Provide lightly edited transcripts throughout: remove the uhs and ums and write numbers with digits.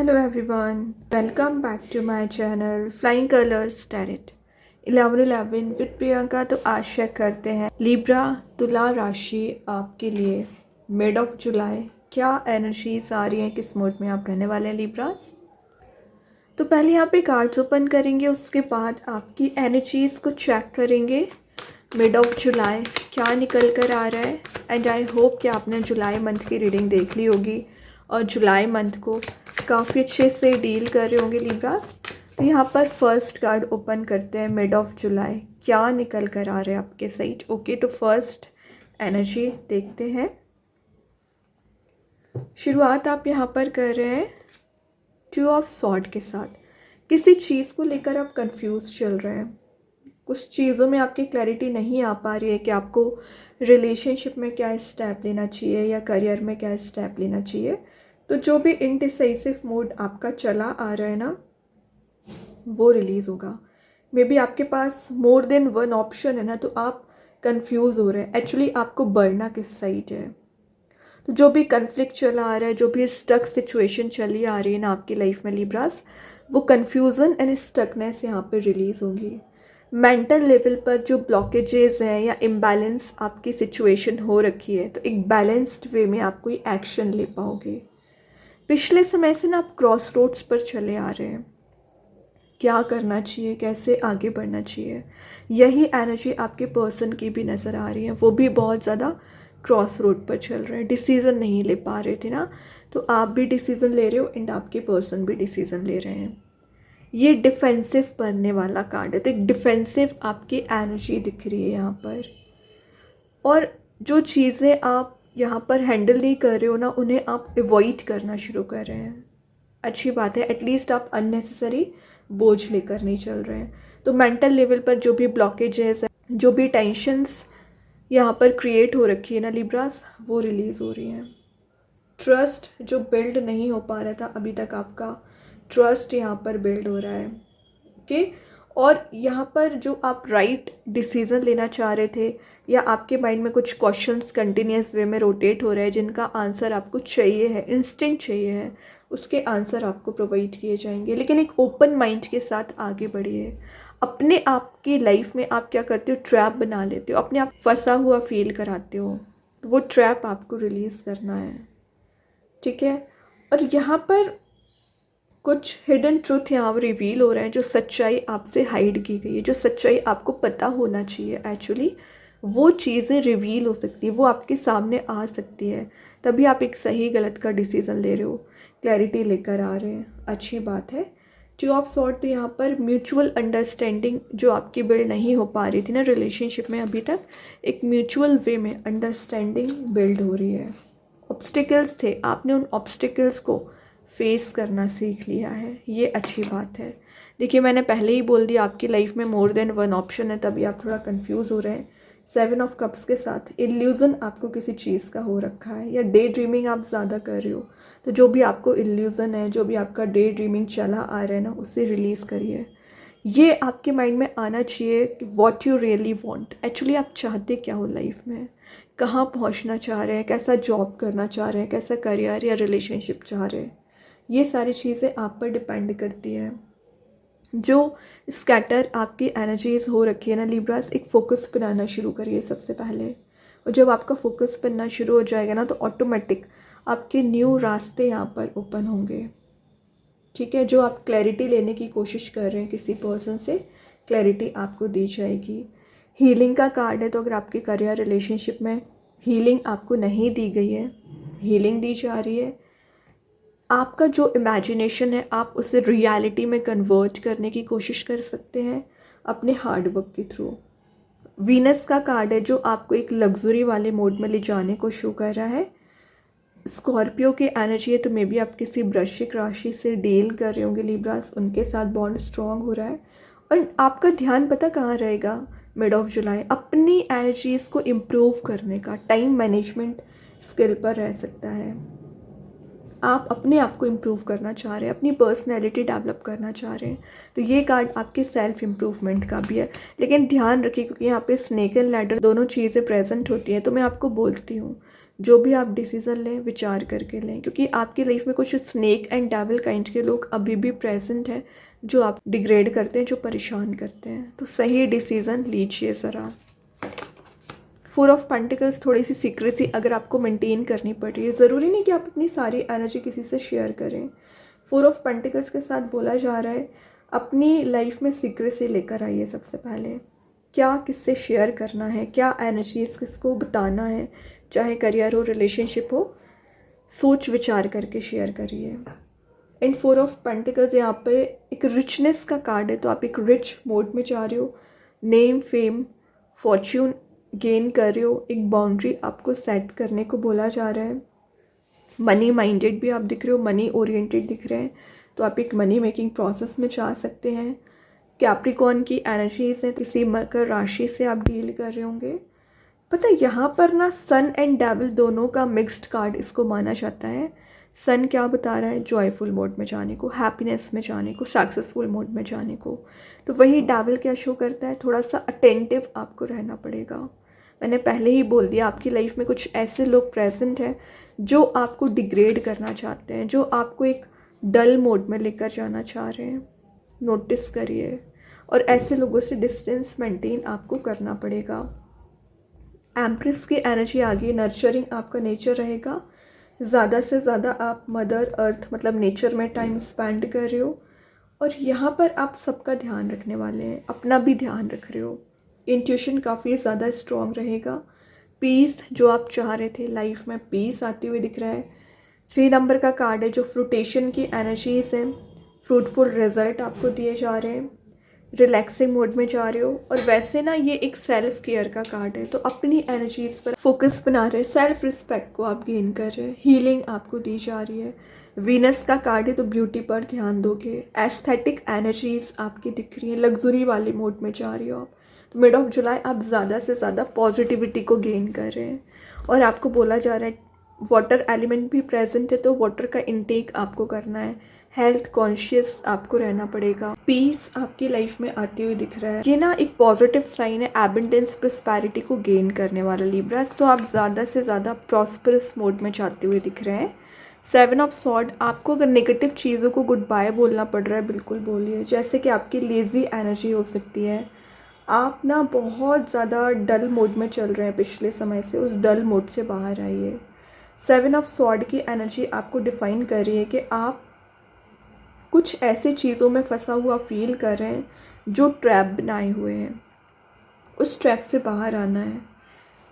Hello everyone, welcome back to my channel Flying Colors Tarot 1111 with Priyanka. तो आशा करते हैं Libra तुला राशि आपके लिए मिड ऑफ जुलाई क्या एनर्जीज आ रही हैं, किस मूड में आप रहने वाले हैं लिब्रास। तो पहले यहाँ पे कार्ड्स ओपन करेंगे, उसके बाद आपकी एनर्जीज को चेक करेंगे मिड ऑफ जुलाई क्या निकल कर आ रहा है। एंड आई होप कि आपने जुलाई मंथ की रीडिंग देख ली होगी और जुलाई मंथ को काफ़ी अच्छे से डील कर रहे होंगे लिब्रास। तो यहाँ पर फर्स्ट कार्ड ओपन करते हैं, मिड ऑफ जुलाई क्या निकल कर आ रहा है आपके साइड। ओके, तो फर्स्ट एनर्जी देखते हैं। शुरुआत आप यहाँ पर कर रहे हैं टू ऑफ सॉर्ड के साथ। किसी चीज़ को लेकर आप कंफ्यूज चल रहे हैं, कुछ चीज़ों में आपकी क्लैरिटी नहीं आ पा रही है कि आपको रिलेशनशिप में क्या स्टेप लेना चाहिए या करियर में क्या स्टेप लेना चाहिए। तो जो भी इनडिसाइसिव मूड आपका चला आ रहा है ना, वो रिलीज़ होगा। मे बी आपके पास मोर देन वन ऑप्शन है ना, तो आप कंफ्यूज हो रहे हैं एक्चुअली आपको बढ़ना किस साइड है। तो जो भी कन्फ्लिक्ट चला आ रहा है, जो भी स्टक सिचुएशन चली आ रही है ना आपकी लाइफ में लिब्रास, वो कन्फ्यूज़न एंड स्टकनेस यहाँ पर रिलीज़ होंगी। मेंटल लेवल पर जो ब्लॉकेजेस हैं या इम्बैलेंस आपकी सिचुएशन हो रखी है, तो एक बैलेंस्ड वे में आप कोई एक्शन ले पाओगे। पिछले समय से ना आप क्रॉस रोड्स पर चले आ रहे हैं, क्या करना चाहिए, कैसे आगे बढ़ना चाहिए, यही एनर्जी आपके पर्सन की भी नज़र आ रही है। वो भी बहुत ज़्यादा क्रॉस रोड पर चल रहे हैं, डिसीज़न नहीं ले पा रहे थे ना, तो आप भी डिसीज़न ले रहे हो एंड आपके पर्सन भी डिसीज़न ले रहे हैं। ये डिफेंसिव बनने वाला कार्ड है, तो एक डिफेंसिव आपकी एनर्जी दिख रही है यहाँ पर। और जो चीज़ें आप यहाँ पर हैंडल नहीं कर रहे हो ना, उन्हें आप अवॉइड करना शुरू कर रहे हैं। अच्छी बात है, एटलीस्ट आप अननेसेसरी बोझ लेकर नहीं चल रहे हैं। तो मेंटल लेवल पर जो भी ब्लॉकेजेस है, जो भी टेंशन्स यहाँ पर क्रिएट हो रखी है ना लिब्रास, वो रिलीज़ हो रही हैं। ट्रस्ट जो बिल्ड नहीं हो पा रहा था अभी तक, आपका ट्रस्ट यहाँ पर बिल्ड हो रहा है। ओके, और यहाँ पर जो आप राइट डिसीज़न लेना चाह रहे थे, या आपके माइंड में कुछ क्वेश्चंस कंटिन्यूस वे में रोटेट हो रहे हैं जिनका आंसर आपको चाहिए है, इंस्टिंक्ट चाहिए है, उसके आंसर आपको प्रोवाइड किए जाएंगे। लेकिन एक ओपन माइंड के साथ आगे बढ़िए। अपने आप की लाइफ में आप क्या करते हो, ट्रैप बना लेते हो, अपने आप फंसा हुआ फील कराते हो। तो वो ट्रैप आपको रिलीज़ करना है, ठीक है। और यहाँ पर कुछ हिडन ट्रूथ यहाँ रिवील हो रहे हैं, जो सच्चाई आपसे हाइड की गई है, जो सच्चाई आपको पता होना चाहिए एक्चुअली, वो चीज़ें रिवील हो सकती है, वो आपके सामने आ सकती है। तभी आप एक सही गलत का डिसीज़न ले रहे हो, क्लैरिटी लेकर आ रहे हैं, अच्छी बात है। टू ऑफ सॉर्ड यहाँ पर म्यूचुअल अंडरस्टैंडिंग जो आपकी बिल्ड नहीं हो पा रही थी ना रिलेशनशिप में अभी तक, एक म्यूचुअल वे में अंडरस्टैंडिंग बिल्ड हो रही है। ऑब्स्टिकल्स थे, आपने उन ऑब्स्टिकल्स को फेस करना सीख लिया है, ये अच्छी बात है। देखिए, मैंने पहले ही बोल दिया आपकी लाइफ में मोर देन वन ऑप्शन है, तभी आप थोड़ा कंफ्यूज हो रहे हैं। 7 ऑफ कप्स के साथ इल्यूज़न आपको किसी चीज़ का हो रखा है, या डे ड्रीमिंग आप ज़्यादा कर रहे हो। तो जो भी आपको इल्यूज़न है, जो भी आपका डे ड्रीमिंग चला आ रहा है ना, उससे रिलीज़ करिए। ये आपके माइंड में आना चाहिए कि what you really want, actually आप चाहते क्या हो लाइफ में, कहाँ पहुँचना चाह रहे हैं, कैसा जॉब करना चाह रहे हैं, कैसा करियर या रिलेशनशिप चाह रहे हैं। ये सारी चीज़ें आप पर डिपेंड करती हैं। जो स्कैटर आपकी एनर्जीज हो रखी है ना लिब्रास, एक फ़ोकस बनाना शुरू करिए सबसे पहले। और जब आपका फोकस बनना शुरू हो जाएगा ना, तो ऑटोमेटिक आपके न्यू रास्ते यहाँ पर ओपन होंगे, ठीक है। जो आप क्लैरिटी लेने की कोशिश कर रहे हैं किसी पर्सन से, क्लैरिटी आपको दी जाएगी। हीलिंग का कार्ड है, तो अगर आपके करियर रिलेशनशिप में हीलिंग आपको नहीं दी गई है, हीलिंग दी जा रही है। आपका जो इमेजिनेशन है, आप उसे रियलिटी में कन्वर्ट करने की कोशिश कर सकते हैं अपने हार्ड वर्क के थ्रू। वीनस का कार्ड है, जो आपको एक लग्जरी वाले मोड में ले जाने को शो कर रहा है। स्कॉर्पियो की एनर्जी है, तो मे बी आप किसी वृश्चिक राशि से डील कर रहे होंगे लिब्रास, उनके साथ बॉन्ड स्ट्रॉन्ग हो रहा है। और आपका ध्यान पता कहाँ रहेगा मिड ऑफ जुलाई, अपनी एनर्जीज़ को इम्प्रूव करने का, टाइम मैनेजमेंट स्किल पर रह सकता है। आप अपने आप को इम्प्रूव करना चाह रहे हैं, अपनी पर्सनैलिटी डेवलप करना चाह रहे हैं, तो ये कार्ड आपके सेल्फ इम्प्रूवमेंट का भी है। लेकिन ध्यान रखिए, क्योंकि यहाँ पे स्नेक एंड लैडर दोनों चीज़ें प्रेजेंट होती हैं, तो मैं आपको बोलती हूँ जो भी आप डिसीज़न लें विचार करके लें, क्योंकि आपकी लाइफ में कुछ स्नेक एंड डेविल काइंड के लोग अभी भी प्रेजेंट हैं जो आप डिग्रेड करते हैं, जो परेशान करते हैं। तो सही डिसीज़न लीजिए ज़रा। 4 ऑफ पेंटिकल्स, थोड़ी सी सीक्रेसी अगर आपको मेंटेन करनी पड़ रही है, ज़रूरी नहीं कि आप अपनी सारी एनर्जी किसी से शेयर करें। 4 ऑफ पेंटिकल्स के साथ बोला जा रहा है अपनी लाइफ में सीक्रेसी लेकर आइए। सबसे पहले क्या किससे शेयर करना है, क्या एनर्जीज किसको बताना है, चाहे करियर हो, रिलेशनशिप हो, सोच विचार करके शेयर करिए। एंड 4 ऑफ पेंटिकल्स यहाँ पे एक रिचनेस का कार्ड है, तो आप एक रिच मोड में जा रहे हो, नेम फेम फॉर्च्यून गेन कर रहे हो, एक बाउंड्री आपको सेट करने को बोला जा रहा है। मनी माइंडेड भी आप दिख रहे हो, मनी ओरिएंटेड दिख रहे हैं, तो आप एक मनी मेकिंग प्रोसेस में जा सकते हैं। कैप्रिकॉर्न की एनर्जीज है, किसी मकर राशि से आप डील कर रहे होंगे। पता है यहाँ पर ना सन एंड डेविल दोनों का मिक्स्ड कार्ड इसको माना जाता है। सन क्या बता रहा है, जॉयफुल मोड में जाने को, हैप्पीनेस में जाने को, सक्सेसफुल मोड में जाने को। तो वही डेविल क्या शो करता है, थोड़ा सा अटेंटिव आपको रहना पड़ेगा। मैंने पहले ही बोल दिया, आपकी लाइफ में कुछ ऐसे लोग प्रेजेंट हैं जो आपको डिग्रेड करना चाहते हैं, जो आपको एक डल मोड में लेकर जाना चाह रहे हैं। नोटिस करिए, और ऐसे लोगों से डिस्टेंस मेंटेन आपको करना पड़ेगा। एम्प्रेस की एनर्जी आ गई, नर्चरिंग आपका नेचर रहेगा। ज़्यादा से ज़्यादा आप मदर अर्थ मतलब नेचर में टाइम स्पेंड कर रहे हो, और यहाँ पर आप सबका ध्यान रखने वाले हैं, अपना भी ध्यान रख रहे हो। इंट्यूशन काफ़ी ज़्यादा स्ट्रॉन्ग रहेगा। पीस जो आप चाह रहे थे, लाइफ में पीस आती हुई दिख रहा है। 3 नंबर का कार्ड है जो फ्रूटेशन की एनर्जीज हैं, फ्रूटफुल रिजल्ट आपको दिए जा रहे हैं, रिलैक्सिंग मोड में जा रहे हो। और वैसे ना ये एक सेल्फ केयर का कार्ड है, तो अपनी एनर्जीज पर फोकस बना रहे हैं, सेल्फ रिस्पेक्ट को आप गेन कर रहे हैं, हीलिंग आपको दी जा रही है। वीनस का कार्ड है, तो ब्यूटी पर ध्यान दोगे। एस्थेटिक एनर्जीज आपकी दिख रही है, लग्जरी वाले मोड में जा रही हो आप। तो मिड ऑफ जुलाई आप ज़्यादा से ज़्यादा पॉजिटिविटी को गेन कर रहे हैं, और आपको बोला जा रहा है वाटर एलिमेंट भी प्रेजेंट है, तो वाटर का इंटेक आपको करना है। हेल्थ कॉन्शियस आपको रहना पड़ेगा। पीस आपकी लाइफ में आती हुई दिख रहा है। ये ना एक पॉजिटिव साइन है एबंडेंस प्रॉस्पेरिटी को गेन करने वाला लिब्रास, तो आप ज़्यादा से ज़्यादा प्रॉस्परस मोड में जाते हुए दिख रहे हैं। 7 ऑफ सॉर्ड, आपको अगर नेगेटिव चीज़ों को गुड बाय बोलना पड़ रहा है, बिल्कुल बोलिए। जैसे कि आपकी लेज़ी एनर्जी हो सकती है, आप ना बहुत ज़्यादा डल मोड में चल रहे हैं पिछले समय से, उस डल मोड से बाहर आइए। 7 ऑफ सॉर्ड की एनर्जी आपको डिफाइन कर रही है कि आप कुछ ऐसी चीज़ों में फंसा हुआ फील कर रहे हैं जो ट्रैप बनाए हुए हैं, उस ट्रैप से बाहर आना है।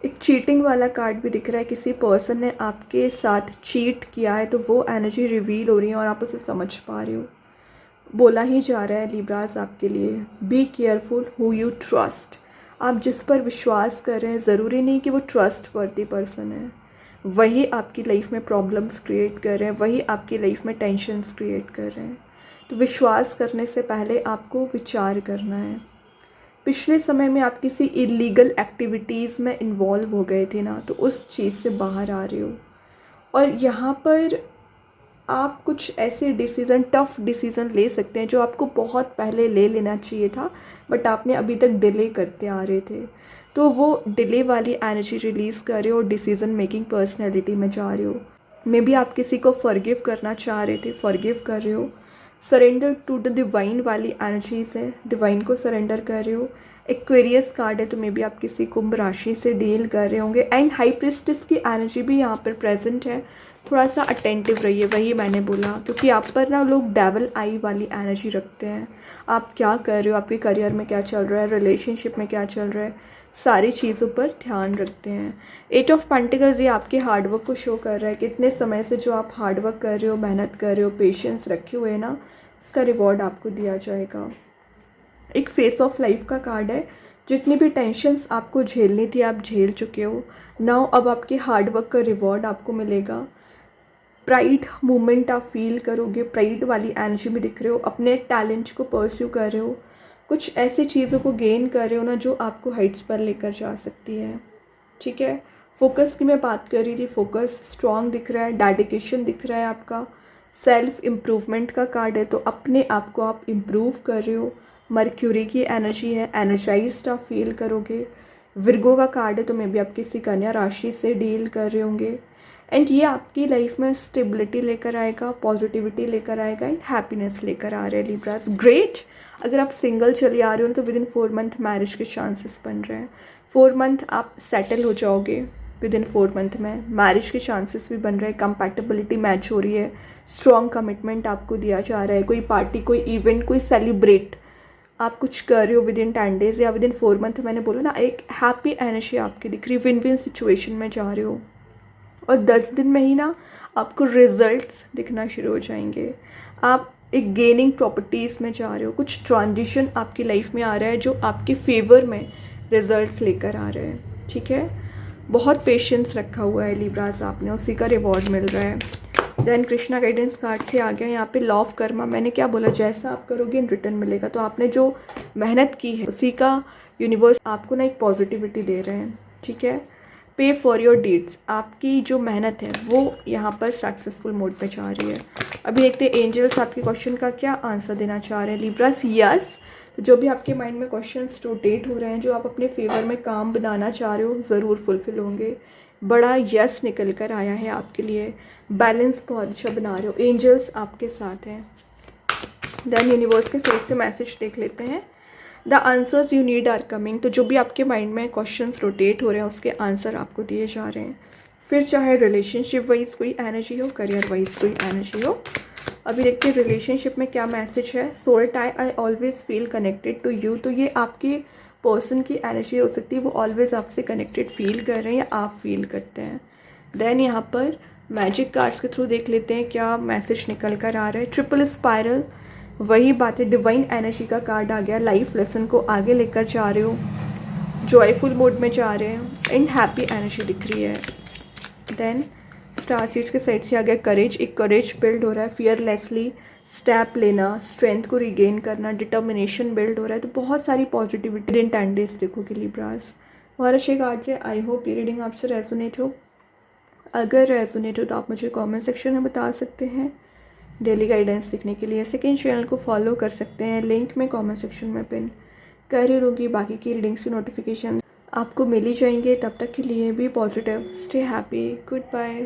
एक चीटिंग वाला कार्ड भी दिख रहा है, किसी पर्सन ने आपके साथ चीट किया है, तो वो एनर्जी रिवील हो रही है और आप उसे समझ पा रहे हो। बोला ही जा रहा है लिब्रास आपके लिए, be careful who you trust. आप जिस पर विश्वास कर रहे हैं, ज़रूरी नहीं कि वो ट्रस्ट वर्दी पर्सन है, वही आपकी लाइफ में प्रॉब्लम्स क्रिएट कर रहे हैं, वही आपकी लाइफ में टेंशन्स क्रिएट कर रहे हैं। तो विश्वास करने से पहले आपको विचार करना है। पिछले समय में आप किसी इलीगल एक्टिविटीज़ में इन्वॉल्व हो गए थे ना, तो उस चीज़ से बाहर आ रहे हो। और यहाँ पर आप कुछ ऐसे डिसीज़न, टफ़ डिसीज़न ले सकते हैं जो आपको बहुत पहले ले लेना चाहिए था, बट आपने अभी तक डिले करते आ रहे थे। तो वो डिले वाली एनर्जी रिलीज़ कर रहे हो और डिसीज़न मेकिंग पर्सनैलिटी में जा रहे हो। मे बी आप किसी को फॉरगिव करना चाह रहे थे, फॉरगिव कर रहे हो। सरेंडर टू द डिवाइन वाली एनर्जीज है, डिवाइन को सरेंडर कर रहे हो। एक्वेरियस कार्ड है, तो मे बी आप किसी कुंभ राशि से डील कर रहे होंगे। एंड हाई प्रिस्टेस की एनर्जी भी यहाँ पर प्रेजेंट है, थोड़ा सा अटेंटिव रहिए, वही मैंने बोला, क्योंकि आप पर ना लोग डेविल आई वाली एनर्जी रखते हैं। आप क्या कर रहे हो, आपके करियर में क्या चल रहा है, रिलेशनशिप में क्या चल रहा है, सारी चीज़ों पर ध्यान रखते हैं। 8 ऑफ पेंटिकल्स ये आपके हार्डवर्क को शो कर रहा है, कितने समय से जो आप हार्डवर्क कर रहे हो, मेहनत कर रहे हो, पेशेंस रखे हुए ना, इसका रिवॉर्ड आपको दिया जाएगा। एक फेस ऑफ लाइफ का कार्ड है, जितनी भी टेंशन्स आपको झेलनी थी आप झेल चुके हो। नाउ अब आपके हार्डवर्क का रिवॉर्ड आपको मिलेगा। प्राइड मूवमेंट आप फील करोगे, प्राइड वाली एनर्जी में दिख रहे हो, अपने टैलेंट को परस्यू कर रहे हो, कुछ ऐसी चीज़ों को गेन कर रहे हो ना जो आपको हाइट्स पर लेकर जा सकती है। ठीक है, फोकस की मैं बात कर रही थी, फोकस स्ट्रॉन्ग दिख रहा है, डेडिकेशन दिख रहा है आपका। सेल्फ इम्प्रूवमेंट का कार्ड है, तो अपने आप को आप इम्प्रूव कर रहे हो। मर्क्यूरी की एनर्जी है, एनर्जाइज्ड आप फील करोगे। विर्गो का कार्ड है तो मे बी आप किसी कन्या राशि से डील कर रहे होंगे। एंड ये आपकी लाइफ में स्टेबिलिटी लेकर आएगा, पॉजिटिविटी लेकर आएगा एंड हैप्पीनेस लेकर आ रहे हैं लिब्रास। ग्रेट। अगर आप सिंगल चले आ रहे हो तो विद इन 4 मंथ मैरिज के चांसेस बन रहे हैं। 4 मंथ आप सेटल हो जाओगे, विद इन 4 मंथ में मैरिज के चांसेस भी बन रहे हैं, कंपैटिबिलिटी मैच हो रही है, स्ट्रॉन्ग कमिटमेंट आपको दिया जा रहा है। कोई पार्टी, कोई इवेंट, कोई सेलिब्रेट आप कुछ कर रहे हो विद इन 10 डेज या विद इन 4 मंथ, मैंने बोला ना, एक हैप्पी एनर्जी आपकी दिख रही है, विन विन सिचुएशन में जा रहे हो। और 10 दिन में ही ना आपको रिजल्ट्स दिखना शुरू हो जाएंगे। आप एक गेनिंग प्रॉपर्टीज़ में जा रहे हो, कुछ ट्रांजिशन आपकी लाइफ में आ रहा है जो आपके फेवर में रिजल्ट्स लेकर आ रहे हैं। ठीक है, बहुत पेशेंस रखा हुआ है लिब्रास आपने, उसी का रिवॉर्ड मिल रहा है। देन कृष्णा गाइडेंस कार्ड से आ गया यहाँ पे लॉ ऑफ कर्मा। मैंने क्या बोला, जैसा आप करोगे इन रिटर्न मिलेगा। तो आपने जो मेहनत की है उसी का यूनिवर्स आपको ना एक पॉजिटिविटी दे रहे हैं। ठीक है, पे फॉर योर डीड्स, आपकी जो मेहनत है वो यहाँ पर सक्सेसफुल मोड पे जा रही है। अभी देखते हैं एंजल्स आपके क्वेश्चन का क्या आंसर देना चाह रहे हैं लिब्रास। यस, जो भी आपके माइंड में क्वेश्चंस रोटेट हो रहे हैं, जो आप अपने फेवर में काम बनाना चाह रहे हो, ज़रूर फुलफिल होंगे। बड़ा यस निकल कर आया है आपके लिए। बैलेंस बहुत अच्छा बना रहे हो, एंजल्स आपके साथ हैं। देन यूनिवर्स के साइड से मैसेज देख लेते हैं। The answers you need are coming. तो जो भी आपके माइंड में क्वेश्चंस रोटेट हो रहे हैं उसके आंसर आपको दिए जा रहे हैं। फिर चाहे रिलेशनशिप वाइज कोई एनर्जी हो, करियर वाइज कोई एनर्जी हो। अभी देखते हैं रिलेशनशिप में क्या मैसेज है। Soul tie, I always feel connected to you. तो ये आपके पर्सन की एनर्जी हो सकती है, वो ऑलवेज आपसे कनेक्टेड फील कर रहे हैं या आप फील करते हैं। देन यहाँ पर मैजिक कार्ड्स के थ्रू देख लेते हैं क्या मैसेज निकल कर आ रहा है। ट्रिपल स्पाइरल, वही बात है, डिवाइन एनर्जी का कार्ड आ गया। लाइफ लेसन को आगे लेकर जा रहे हो, जॉयफुल मोड में जा रहे हैं एंड हैप्पी एनर्जी दिख रही है। देन स्टार सीड्स के साइड से आ गया करेज। एक करेज बिल्ड हो रहा है, फियरलेसली स्टेप लेना, स्ट्रेंथ को रिगेन करना, डिटर्मिनेशन बिल्ड हो रहा है। तो बहुत सारी पॉजिटिविटी इन 10 डेज देखोगे लिब्रास। और अच्छे कार्ड से आई होप ये रीडिंग आपसे रेजोनेट हो। अगर रेजोनेट हो तो आप मुझे कमेंट सेक्शन में बता सकते हैं। डेली गाइडेंस देखने के लिए सेकंड चैनल को फॉलो कर सकते हैं, लिंक में कमेंट सेक्शन में पिन कर ही होगी। बाकी की रीडिंग्स की नोटिफिकेशन आपको मिल ही जाएंगे। तब तक के लिए भी positive, stay happy, good bye.